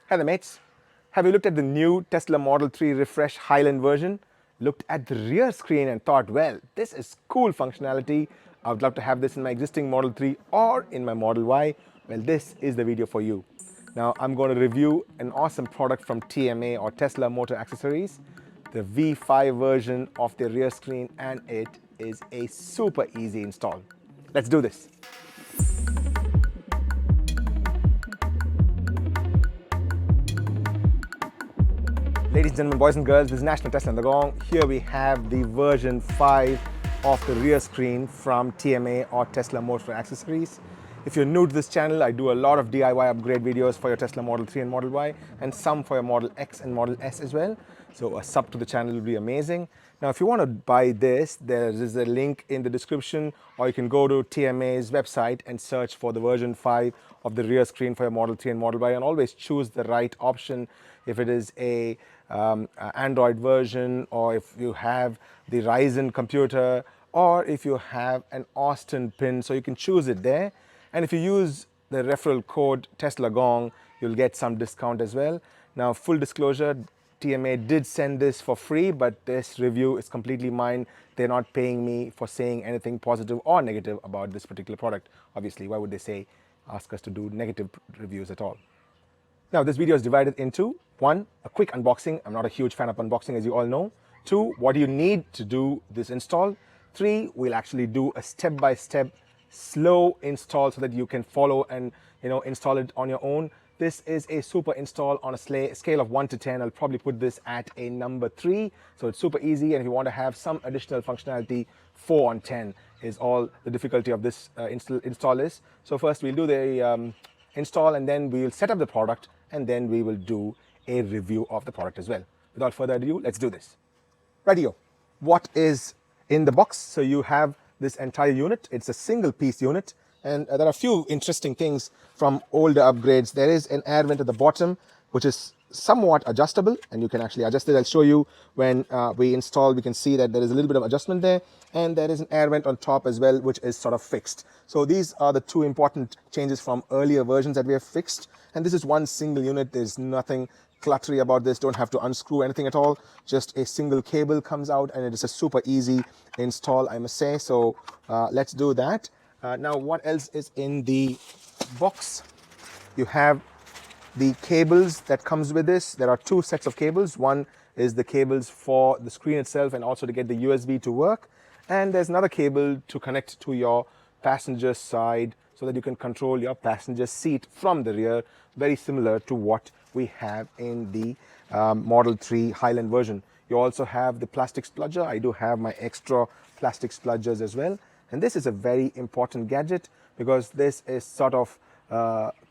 Hi there, mates. Have you looked at the new Tesla Model 3 refresh Highland version? Looked at the rear screen and thought, well, this is cool functionality. I would love to have this in my existing Model 3 or in my Model Y. Well, this is the video for you. Now, I'm going to review an awesome product from TMA or Tesla Motor Accessories, the V5 version of the rear screen, and it is a super easy install. Let's do this. Ladies and gentlemen, boys and girls, this is National Tesla in the Gong. Here we have the version 5 of the rear screen from TMA or Tesla Motor Accessories. If you're new to this channel, I do a lot of DIY upgrade videos for your Tesla Model 3 and Model Y, and some for your Model X and Model S as well. So a sub to the channel will be amazing. Now, if you want to buy this, there is a link in the description, or you can go to TMA's website and search for the version 5 of the rear screen for your Model 3 and Model Y, and always choose the right option. If it is a Android version, or if you have the Ryzen computer, or if you have an Austin pin, so you can choose it there. And if you use the referral code Tesla Gong, you'll get some discount as well. Now, full disclosure, TMA did send this for free, but this review is completely mine. They're not paying me for saying anything positive or negative about this particular product. Obviously, why would they ask us to do negative reviews at all? Now, this video is divided into 1, a quick unboxing. I'm not a huge fan of unboxing, as you all know. 2, what do you need to do this install? 3, we'll actually do a step-by-step slow install so that you can follow and install it on your own. This is a super install on a scale of 1 to 10. I'll probably put this at a number 3. So it's super easy, and if you want to have some additional functionality, 4 on 10 is all the difficulty of this install is. So first we'll do the install, and then we'll set up the product, and then we will do a review of the product as well. Without further ado, let's do this. Rightio. What is in the box? So you have this entire unit. It's a single piece unit, and there are a few interesting things from older upgrades. There is an air vent at the bottom, which is somewhat adjustable, and you can actually adjust it. I'll show you when we install. We can see that there is a little bit of adjustment there, and there is an air vent on top as well, which is sort of fixed. So these are the two important changes from earlier versions that we have fixed, and this is one single unit. There's nothing cluttery about this. Don't have to unscrew anything at all. Just a single cable comes out, and it is a super easy install, I must say. So let's do that. Now, what else is in the box? You have the cables that comes with this. There are 2 sets of cables. One is the cables for the screen itself, and also to get the USB to work. And there's another cable to connect to your passenger side so that you can control your passenger seat from the rear, very similar to what we have in the Model 3 Highland version. You also have the plastic spludger. I do have my extra plastic spludgers as well. And this is a very important gadget because this is sort of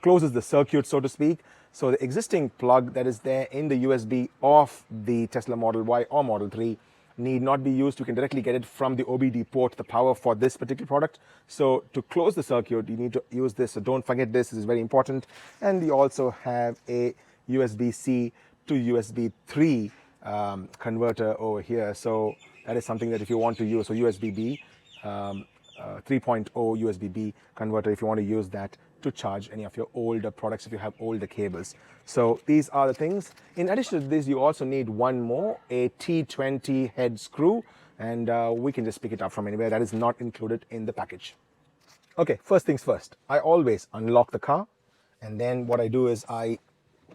closes the circuit, so to speak. So the existing plug that is there in the USB of the Tesla Model Y or Model 3 need not be used. You can directly get it from the OBD port, the power for this particular product. So to close the circuit, you need to use this. So don't forget this. This is very important. And you also have a USB-C to USB 3 converter over here. So that is something that if you want to use, so USB-B, 3.0 USB-B converter, if you want to use that to charge any of your older products if you have older cables. So these are the things. In addition to this, you also need one more, a T20 head screw, and we can just pick it up from anywhere. That is not included in the package. Okay, first things first. I always unlock the car, and then what I do is I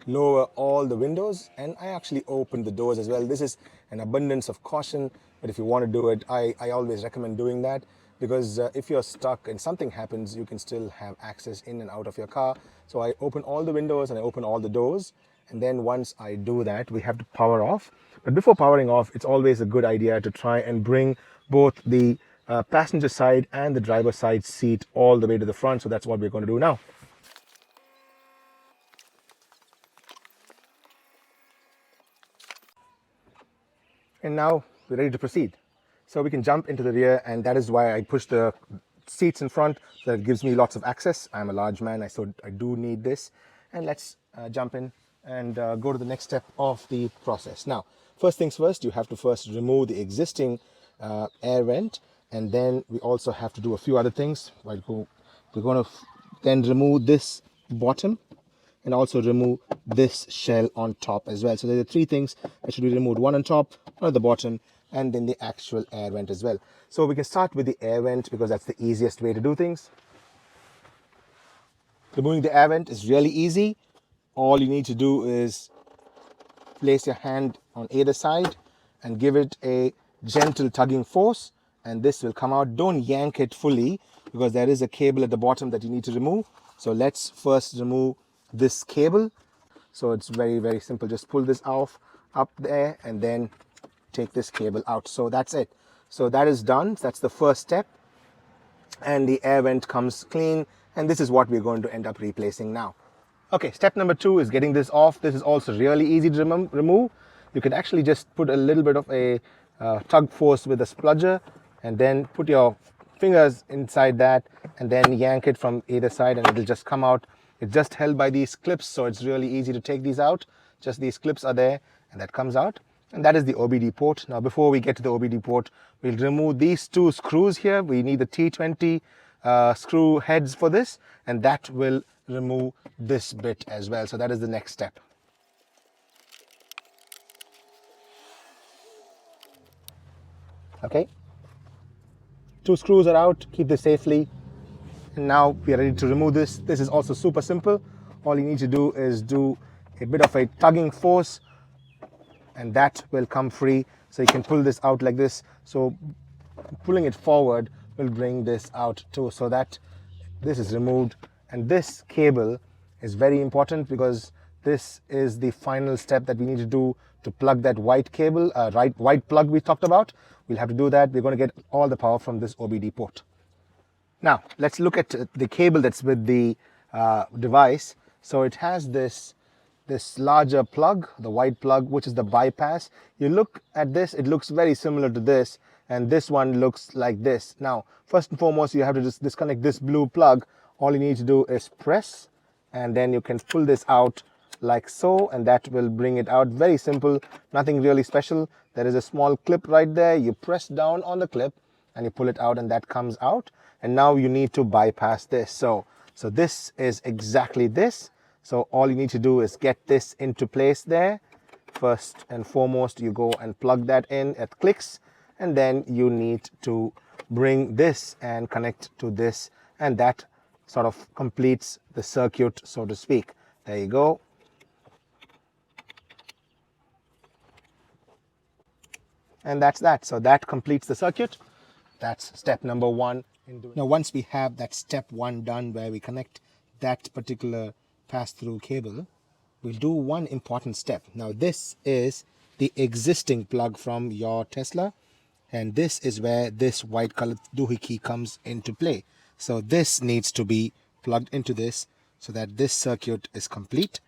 lower all the windows, and I actually open the doors as well. This is an abundance of caution, but if you want to do it, I always recommend doing that, because if you're stuck and something happens, you can still have access in and out of your car. So I open all the windows and I open all the doors, and then once I do that, we have to power off. But before powering off, it's always a good idea to try and bring both the passenger side and the driver side seat all the way to the front. So that's what we're going to do now. And now we're ready to proceed. So we can jump into the rear, and that is why I push the seats in front, so that it gives me lots of access. I'm a large man, so I do need this. And let's jump in and go to the next step of the process. Now, first things first, you have to first remove the existing air vent, and then we also have to do a few other things. We're going to then remove this bottom and also remove this shell on top as well. So there are three things that should be removed: one on top, one at the bottom, and then the actual air vent as well. So we can start with the air vent because that's the easiest way to do things. Removing the air vent is really easy. All you need to do is place your hand on either side and give it a gentle tugging force, and this will come out. Don't yank it fully because there is a cable at the bottom that you need to remove. So let's first remove this cable. So it's very, very simple. Just pull this off up there and then take this cable out. So that's it. So that is done. That's the first step, and the air vent comes clean, and this is what we're going to end up replacing now. Okay, step number 2 is getting this off. This is also really easy to remove. You can actually just put a little bit of a tug force with a spludger and then put your fingers inside that and then yank it from either side and it'll just come out. It's just held by these clips, so it's really easy to take these out. Just these clips are there and that comes out. And that is the OBD port. Now before we get to the OBD port, we'll remove these 2 screws here. We need the T20 screw heads for this, and that will remove this bit as well. So that is the next step. Okay, 2 screws are out. Keep this safely. And now we are ready to remove this. This is also super simple. All you need to do is do a bit of a tugging force and that will come free. So you can pull this out like this. So pulling it forward will bring this out too, so that this is removed. And this cable is very important because this is the final step that we need to do to plug that white cable, white plug we talked about. We'll have to do that. We're going to get all the power from this OBD port. Now let's look at the cable that's with the device. So it has this larger plug, the white plug, which is the bypass. You look at this, it looks very similar to this, and this one looks like this. Now first and foremost, you have to just disconnect this blue plug. All you need to do is press, and then you can pull this out like so, and that will bring it out. Very simple, nothing really special. There is a small clip right there. You press down on the clip and you pull it out, and that comes out. And now you need to bypass this. So this is exactly this. So all you need to do is get this into place there. First and foremost, you go and plug that in. It clicks, and then you need to bring this and connect to this, and that sort of completes the circuit, so to speak. There you go. And that's that. So that completes the circuit. That's step number 1. Now once we have that step 1 done, where we connect that particular pass-through cable, we'll do one important step. Now this is the existing plug from your Tesla, and this is where this white colored doohickey comes into play. So this needs to be plugged into this so that this circuit is complete,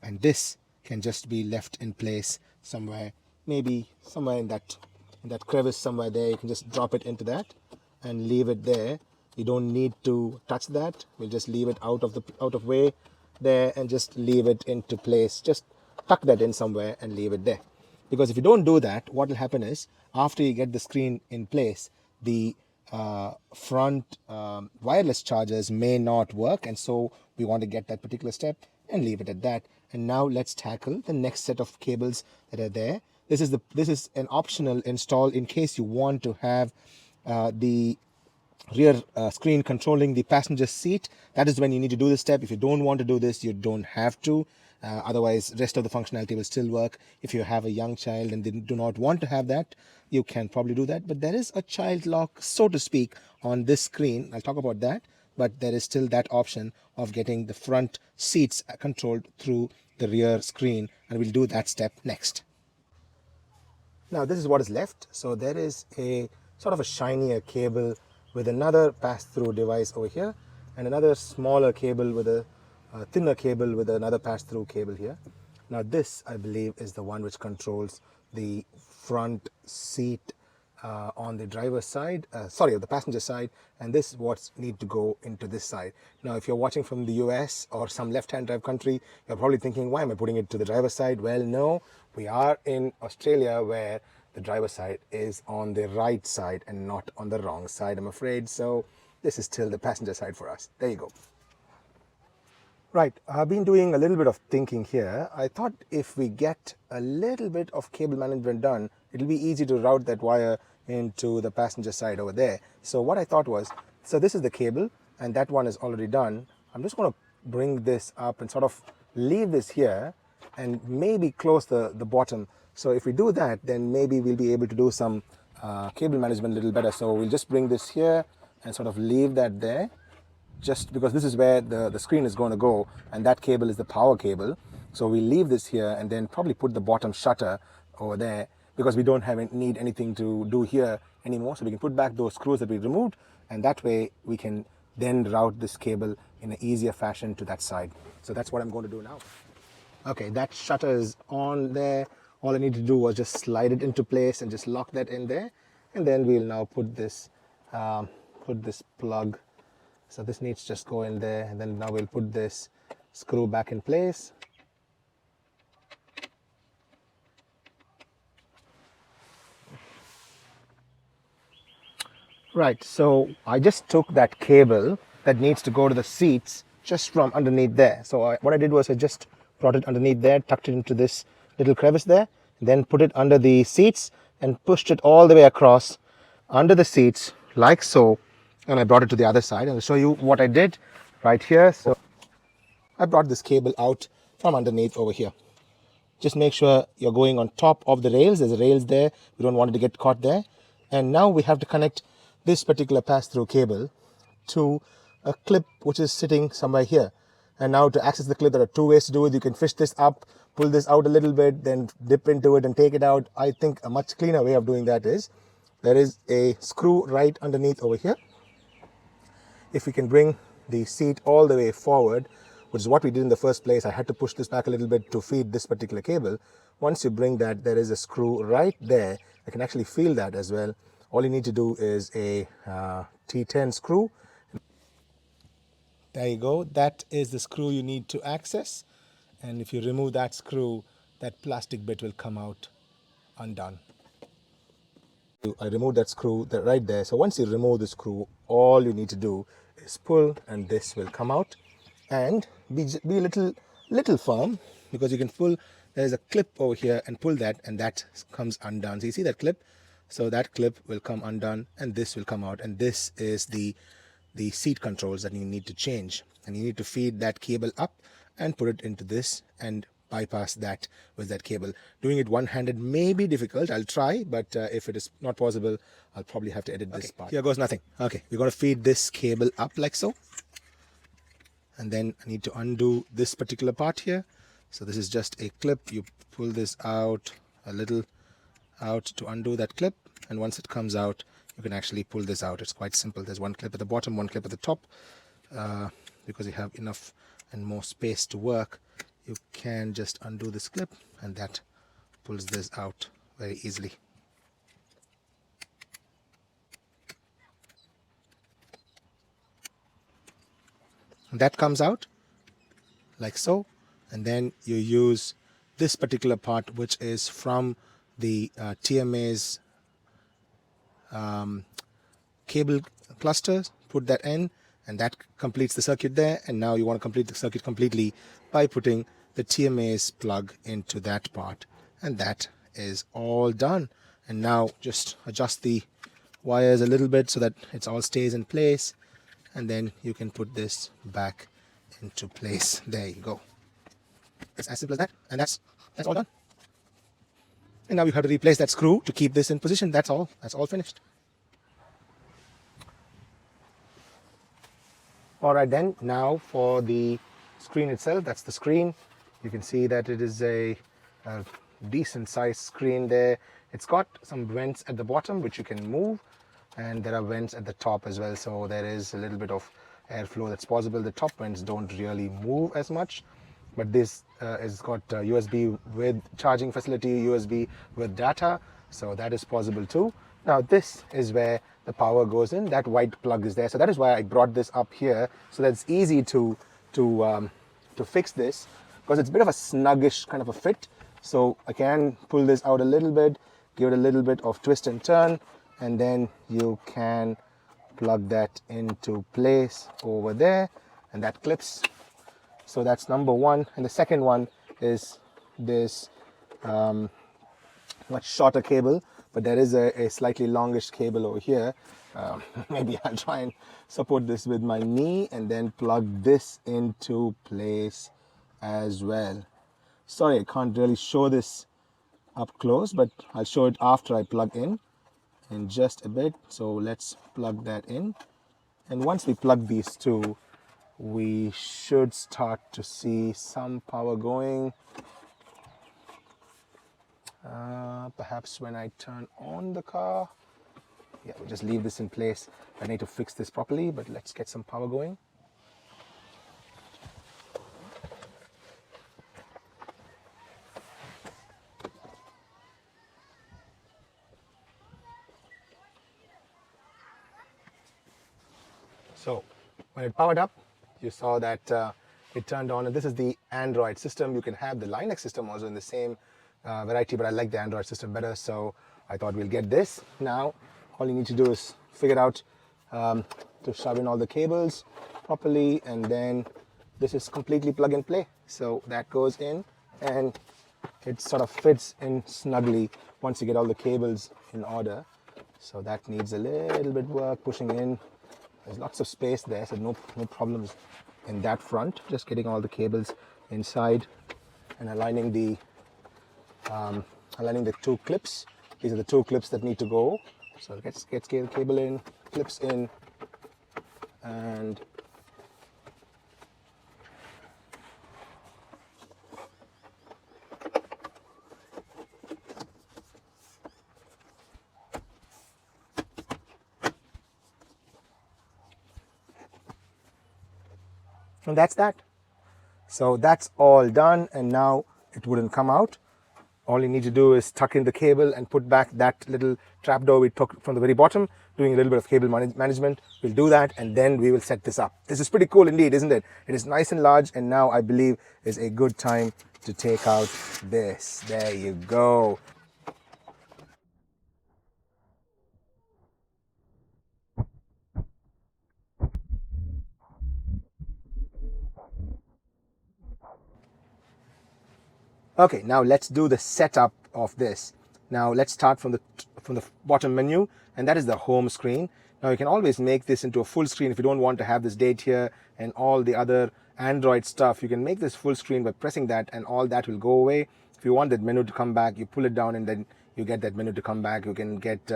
and this can just be left in place somewhere, maybe somewhere in that crevice somewhere there. You can just drop it into that and leave it there. You don't need to touch that. We'll just leave it out of way there and just leave it into place. Just tuck that in somewhere and leave it there. Because if you don't do that, what will happen is after you get the screen in place, the front wireless chargers may not work, and so we want to get that particular step and leave it at that. And now let's tackle the next set of cables that are there. This is an optional install in case you want to have the rear screen controlling the passenger seat. That is when you need to do this step. If you don't want to do this, you don't have to. Otherwise, rest of the functionality will still work. If you have a young child and they do not want to have that, you can probably do that. But there is a child lock, so to speak, on this screen. I'll talk about that. But there is still that option of getting the front seats controlled through the rear screen, and we'll do that step next. Now this is what is left. So there is a sort of a shinier cable with another pass-through device over here, and another smaller cable with a thinner cable with another pass-through cable here. Now this, I believe, is the one which controls the front seat on the driver's side, the passenger side, and this is what need to go into this side. Now if you're watching from the US or some left-hand drive country, you're probably thinking, why am I putting it to the driver's side? Well, no, we are in Australia, where the driver's side is on the right side and not on the wrong side, I'm afraid. So this is still the passenger side for us. There you go. Right, I've been doing a little bit of thinking here. I thought if we get a little bit of cable management done, it'll be easy to route that wire into the passenger side over there. So what I thought was, so this is the cable and that one is already done. I'm just going to bring this up and sort of leave this here and maybe close the bottom. So if we do that, then maybe we'll be able to do some cable management a little better. So we'll just bring this here and sort of leave that there, just because this is where the screen is going to go, and that cable is the power cable. So we leave this here and then probably put the bottom shutter over there, because we don't need anything to do here anymore. So we can put back those screws that we removed, and that way we can then route this cable in an easier fashion to that side. So that's what I'm going to do now. Okay, that shutter is on there. All I need to do was just slide it into place and just lock that in there, and then we'll now put this plug. So this needs to just go in there, and then now we'll put this screw back in place. Right, so I just took that cable that needs to go to the seats just from underneath there. So what I did was I just brought it underneath there, tucked it into this little crevice there, then put it under the seats and pushed it all the way across under the seats like so, and I brought it to the other side, and I'll show you what I did right here. So I brought this cable out from underneath over here. Just make sure you're going on top of the rails. There's rails there. We don't want it to get caught there. And now we have to connect this particular pass-through cable to a clip which is sitting somewhere here. And now to access the clip, there are two ways to do it. You can fish this up, pull this out a little bit, then dip into it and take it out. I think a much cleaner way of doing that is there is a screw right underneath over here. If we can bring the seat all the way forward, which is what we did in the first place, I had to push this back a little bit to feed this particular cable. Once you bring that, there is a screw right there. I can actually feel that as well. All you need to do is a T10 screw. There you go. That is the screw you need to access. And if you remove that screw, that plastic bit will come out undone. I removed that screw right there. So once you remove the screw, all you need to do is pull, and this will come out. And be a little firm, because you can pull. There's a clip over here, and pull that, and that comes undone. So you see that clip? So that clip will come undone, and this will come out. And this is the seat controls that you need to change. And you need to feed that cable up and put it into this and bypass that with that cable. Doing it one-handed may be difficult. I'll try, but if it is not possible, I'll probably have to edit this part. Here goes nothing. Okay, we're going to feed this cable up like so. And then I need to undo this particular part here. So this is just a clip. You pull this out a little out to undo that clip, and once it comes out, you can actually pull this out. It's quite simple. There's one clip at the bottom, one clip at the top. Because you have enough and more space to work, you can just undo this clip, and that pulls this out very easily. And that comes out like so, and then you use this particular part, which is from the TMA's cable clusters. Put that in, and that completes the circuit there. And now you want to complete the circuit completely by putting the TMA's plug into that part, and that is all done. And now just adjust the wires a little bit so that it all stays in place, and then you can put this back into place. There you go. It's as simple as that, and that's all done. And now you have to replace that screw to keep this in position. That's all finished. All right, then now for the screen itself. That's the screen. You can see that it is a decent sized screen there. It's got some vents at the bottom which you can move, and there are vents at the top as well, so there is a little bit of airflow that's possible. The top vents don't really move as much, but this has got USB with charging facility, USB with data, so that is possible too. Now this is where the power goes in. That white plug is there, so that is why I brought this up here, so that it's easy to fix this, because it's a bit of a snuggish kind of a fit. So I can pull this out a little bit, give it a little bit of twist and turn, and then you can plug that into place over there, and that clips So that's number one. And the second one is this much shorter cable, but there is a slightly longish cable over here. Maybe I'll try and support this with my knee and then plug this into place as well. Sorry, I can't really show this up close, but I'll show it after I plug in just a bit. So let's plug that in. And once we plug these two, we should start to see some power going. Perhaps when I turn on the car. Yeah, we'll just leave this in place. I need to fix this properly, but let's get some power going. So when it powered up, you saw that it turned on, and this is the Android system. You can have the Linux system also in the same variety, but I like the Android system better, so I thought we'll get this. Now, all you need to do is figure out to shove in all the cables properly, and then this is completely plug and play. So that goes in, and it sort of fits in snugly once you get all the cables in order. So that needs a little bit work pushing in. There's lots of space there, so no problems in that front. Just getting all the cables inside and aligning the two clips. These are the two clips that need to go. So let's get the cable in, clips in, and that's that. So that's all done, and now it wouldn't come out. All you need to do is tuck in the cable and put back that little trapdoor we took from the very bottom, doing a little bit of cable management. We'll do that, and then we will set this up. This is pretty cool indeed, isn't it? It is nice and large, and now I believe is a good time to take out this. There you go. Okay, now let's do the setup of this. Now let's start from the bottom menu, and that is the home screen. Now you can always make this into a full screen if you don't want to have this date here and all the other Android stuff. You can make this full screen by pressing that, and all that will go away. If you want that menu to come back, you pull it down, and then you get that menu to come back. You can get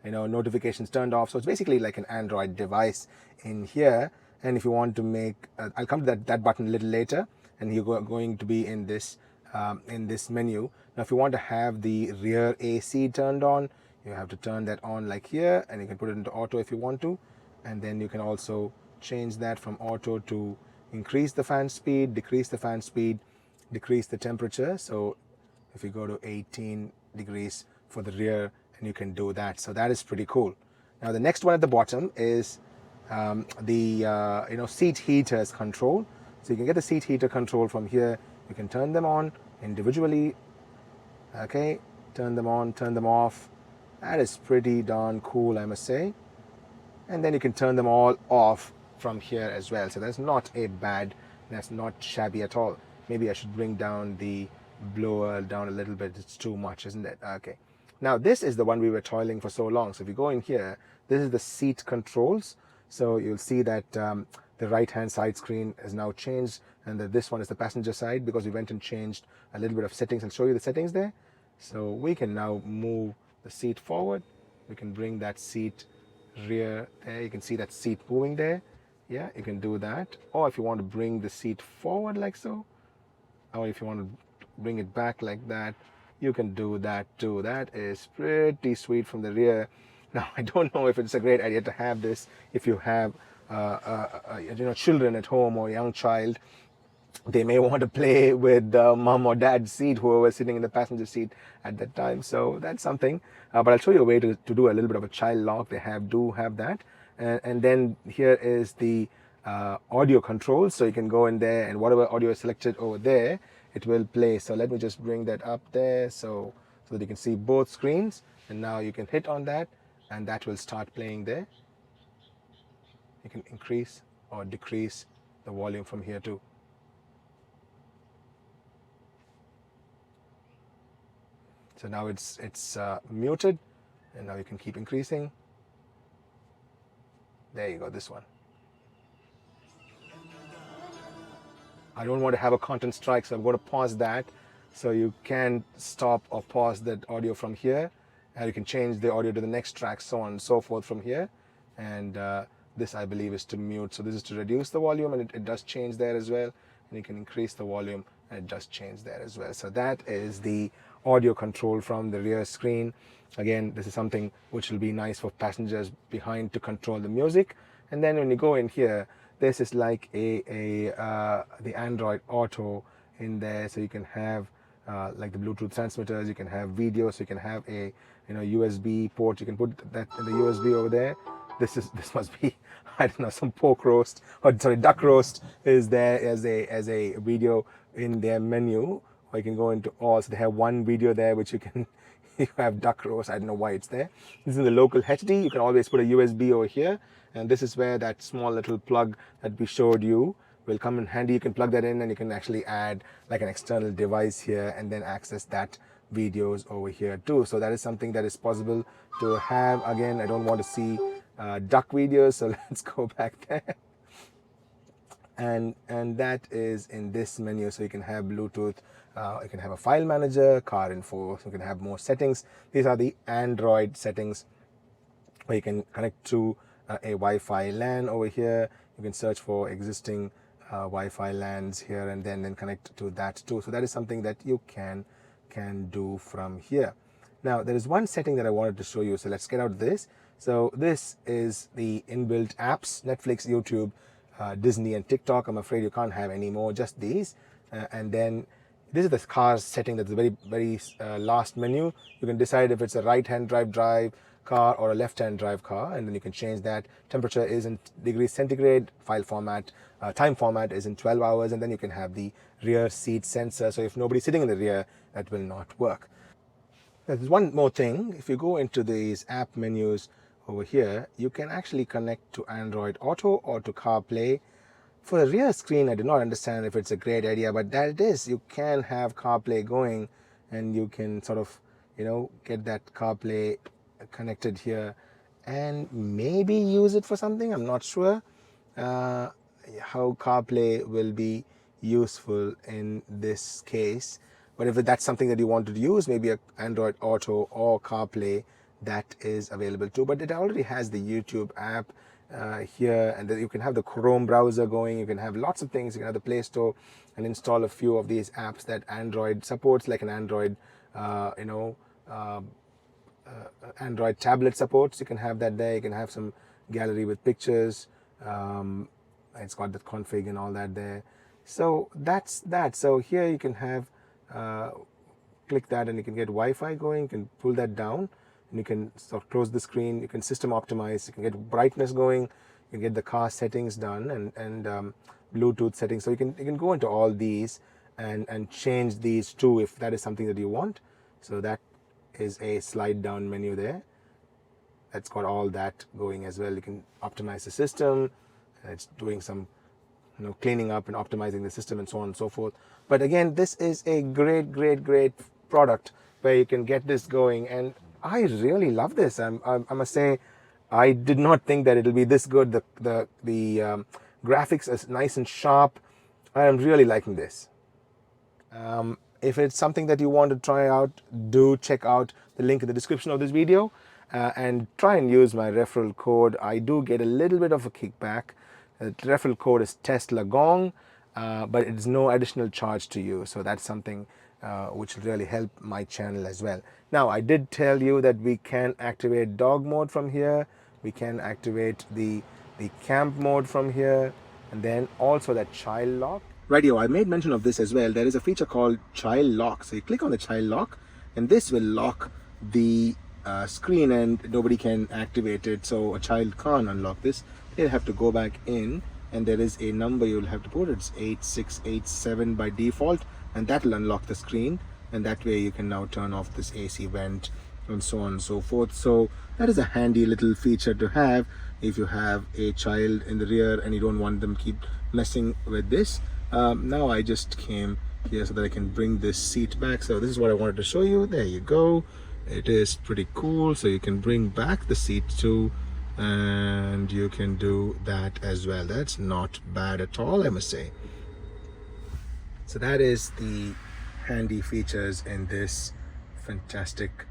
notifications turned off. So it's basically like an Android device in here. And if you want to make, I'll come to that button a little later, and you're going to be in this menu. Now if you want to have the rear AC turned on, you have to turn that on like here, and you can put it into auto if you want to, and then you can also change that from auto to increase the fan speed, decrease the fan speed, decrease the temperature. So if you go to 18 degrees for the rear, and you can do that. So that is pretty cool. Now the next one at the bottom is the seat heaters control. So you can get the seat heater control from here. You can turn them on individually. Okay, turn them on, turn them off. That is pretty darn cool, I must say. And then you can turn them all off from here as well. So that's not shabby at all. Maybe I should bring down the blower down a little bit. It's too much, isn't it? Okay. Now this is the one we were toiling for so long. So if you go in here, this is the seat controls. So you'll see that the right hand side screen is now changed, and this one is the passenger side because we went and changed a little bit of settings. I'll show you the settings there. So we can now move the seat forward. We can bring that seat rear there. You can see that seat moving there. Yeah, you can do that. Or if you want to bring the seat forward like so, or if you want to bring it back like that, you can do that too. That is pretty sweet from the rear. Now I don't know if it's a great idea to have this if you have children at home or a young child. They may want to play with mom or dad's seat, whoever was sitting in the passenger seat at that time. So that's something. But I'll show you a way to do a little bit of a child lock. They do have that. And then here is the audio controls. So you can go in there, and whatever audio is selected over there, it will play. So let me just bring that up there so that you can see both screens. And now you can hit on that, and that will start playing there. You can increase or decrease the volume from here too. So now it's muted, and now you can keep increasing. There you go, this one. I don't want to have a content strike, so I'm going to pause that. So you can stop or pause that audio from here, and you can change the audio to the next track, so on and so forth from here. And this, I believe, is to mute. So this is to reduce the volume, and it does change there as well. And you can increase the volume, and it does change there as well. So that is the audio control from the rear screen. Again, this is something which will be nice for passengers behind to control the music. And then when you go in here, this is like the Android Auto in there, so you can have like the Bluetooth transmitters, you can have video, so you can have a USB port. You can put that in the USB over there. This must be, I don't know, some pork roast, or sorry, duck roast is there as a video in their menu. Or you can go into all, so they have one video there which you can you have duck roast. I don't know why it's there. This is the local HD. You can always put a USB over here, and this is where that small little plug that we showed you will come in handy. You can plug that in, and you can actually add like an external device here and then access that videos over here too. So that is something that is possible to have. Again, I don't want to see duck videos, so let's go back there. And that is in this menu. So you can have Bluetooth, you can have a file manager, car info, so you can have more settings. These are the Android settings, where you can connect to a Wi-Fi LAN over here. You can search for existing Wi-Fi LANs here, and then connect to that too. So that is something that you can do from here. Now there is one setting that I wanted to show you, so let's get out this. So this is the inbuilt apps: Netflix, YouTube, Disney, and TikTok. I'm afraid you can't have any more, just these. And then this is the car setting. That's the very last menu. You can decide if it's a right-hand drive car or a left-hand drive car, and then you can change that. Temperature is in degrees centigrade. File format, time format is in 12 hours, and then you can have the rear seat sensor. So if nobody's sitting in the rear, that will not work. There's one more thing. If you go into these app menus over here, you can actually connect to Android Auto or to CarPlay. For the rear screen, I do not understand if it's a great idea, but that it is. You can have CarPlay going, and you can sort of, get that CarPlay connected here and maybe use it for something. I'm not sure how CarPlay will be useful in this case, but if that's something that you want to use, maybe a Android Auto or CarPlay, that is available too. But it already has the YouTube app here, and then you can have the Chrome browser going. You can have lots of things. You can have the Play Store and install a few of these apps that Android supports, like an Android Android tablet supports. You can have that there. You can have some gallery with pictures. It's got the config and all that there. So that's that. So here you can have click that, and you can get Wi-Fi going. You can pull that down, and you can sort of close the screen. You can system optimize. You can get brightness going. You can get the car settings done, and Bluetooth settings. So you can go into all these and change these too, if that is something that you want. So that is a slide down menu there. That's got all that going as well. You can optimize the system. It's doing some cleaning up and optimizing the system and so on and so forth. But again, this is a great product where you can get this going, and I really love this. I must say, I did not think that it'll be this good. The graphics is nice and sharp. I am really liking this. If it's something that you want to try out, do check out the link in the description of this video and try and use my referral code. I do get a little bit of a kickback. The referral code is Tesla Gong, but it's no additional charge to you. So that's something which will really help my channel as well. Now, I did tell you that we can activate dog mode from here. We can activate the camp mode from here, and then also that child lock. Rightio, I made mention of this as well. There is a feature called child lock. So you click on the child lock, and this will lock the screen, and nobody can activate it. So a child can't unlock this. They'll have to go back in, and there is a number you'll have to put. It's 8687 by default, and that will unlock the screen. And that way you can now turn off this AC vent and so on and so forth. So that is a handy little feature to have if you have a child in the rear and you don't want them keep messing with this. Now I just came here so that I can bring this seat back. So this is what I wanted to show you. There you go. It is pretty cool. So you can bring back the seat too, and you can do that as well. That's not bad at all, I must say. So that is the handy features in this fantastic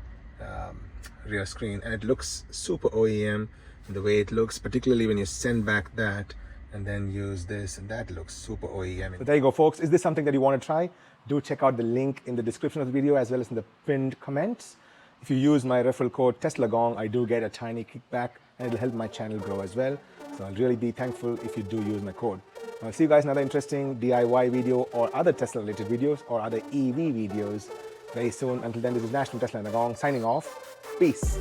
rear screen, and it looks super OEM the way it looks, particularly when you send back that and then use this, and that looks super OEM. So there you go, folks. Is this something that you want to try? Do check out the link in the description of the video as well as in the pinned comments. If you use my referral code TeslaGong, I do get a tiny kickback, and it'll help my channel grow as well. So I'll really be thankful if you do use my code. I'll see you guys in another interesting DIY video or other Tesla related videos or other EV videos very soon. Until then, this is National Tesla in the Gong signing off. Peace.